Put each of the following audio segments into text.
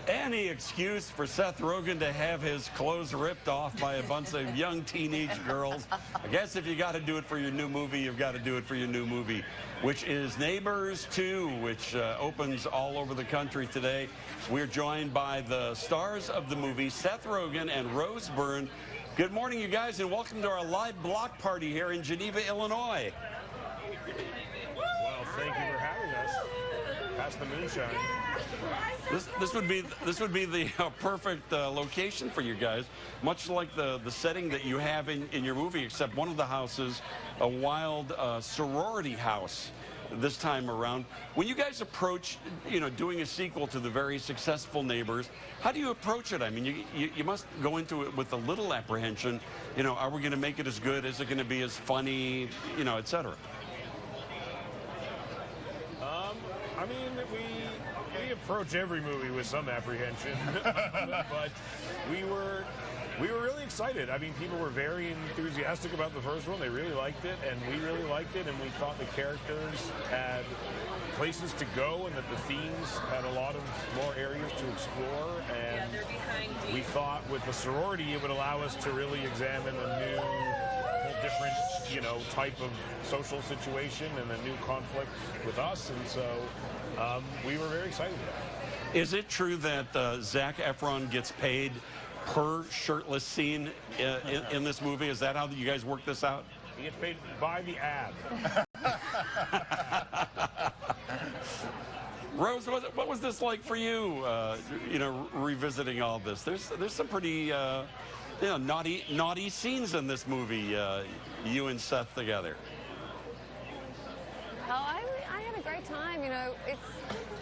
Any excuse for Seth Rogen to have his clothes ripped off by a bunch of young teenage girls. I guess if you got to do it for your new movie, you've got to do it for your new movie, which is Neighbors 2, which opens all over the country today. We're joined by the stars of the movie, Seth Rogen and Rose Byrne. Good morning, you guys, and welcome to our live block party here in Geneva, Illinois. Well, thank you for having us. Pass the moonshine. This would be the perfect location for you guys, much like the setting that you have in your movie, except one of the houses, a wild sorority house this time around. When you guys approach, doing a sequel to the very successful Neighbors, how do you approach it? I mean, you must go into it with a little apprehension. Are we going to make it as good? Is it going to be as funny? Et cetera. I mean, we approach every movie with some apprehension, but we were really excited. I mean, people were very enthusiastic about the first one. They really liked it, and we really liked it, and we thought the characters had places to go and that the themes had a lot of more areas to explore, and we thought with the sorority it would allow us to really examine a new, whole different, type of social situation and a new conflict with us, and so we were very excited about it. Is it true that Zac Efron gets paid per shirtless scene in this movie? Is that how you guys work this out? He gets paid by the ad. Rose, what was this like for you? Revisiting all this. There's some pretty naughty scenes in this movie. You and Seth together. Oh, I had a great time.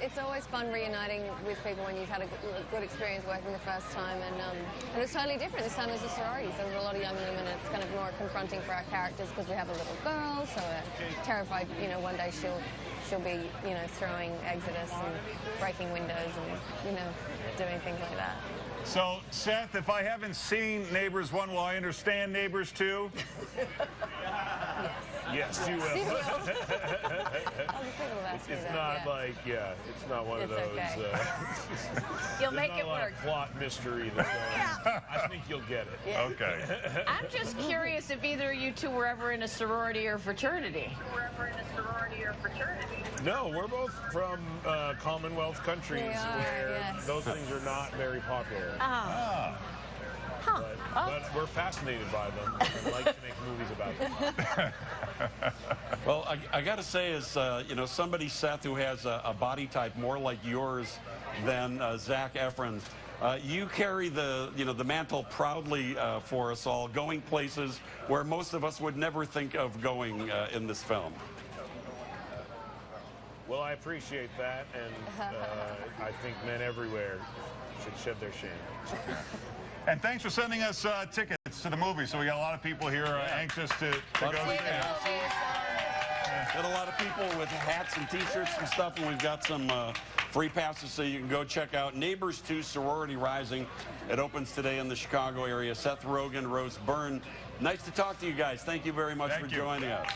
It's always fun reuniting with people when you've had a good experience working the first time, and it was totally different. This time it was a sorority, so there were a lot of young women. It's kind of more confronting for our characters because we have a little girl, so we're terrified. One day she'll be throwing Exodus and breaking windows and doing things like that. So, Seth, if I haven't seen Neighbors 1, will I understand Neighbors 2? Yes, you will. It's not like, it's not one of those. Okay. You'll make it work. Plot mystery. I think you'll get it. Yeah. Okay. I'm just curious if either of you two were ever in a sorority or fraternity. No, we're both from Commonwealth countries where those things are not very popular. But we're fascinated by them and like to make movies about them. Well, I got to say, as somebody, Seth, who has a body type more like yours than Zac Efron's, you carry the mantle proudly for us all, going places where most of us would never think of going in this film. Well, I appreciate that, and I think men everywhere should shed their shame. And thanks for sending us tickets to the movie. So we got a lot of people here anxious to go see it. Got a lot of people with hats and T-shirts and stuff, and we've got some free passes so you can go check out Neighbors 2 Sorority Rising. It opens today in the Chicago area. Seth Rogen, Rose Byrne. Nice to talk to you guys. Thank you very much for joining us.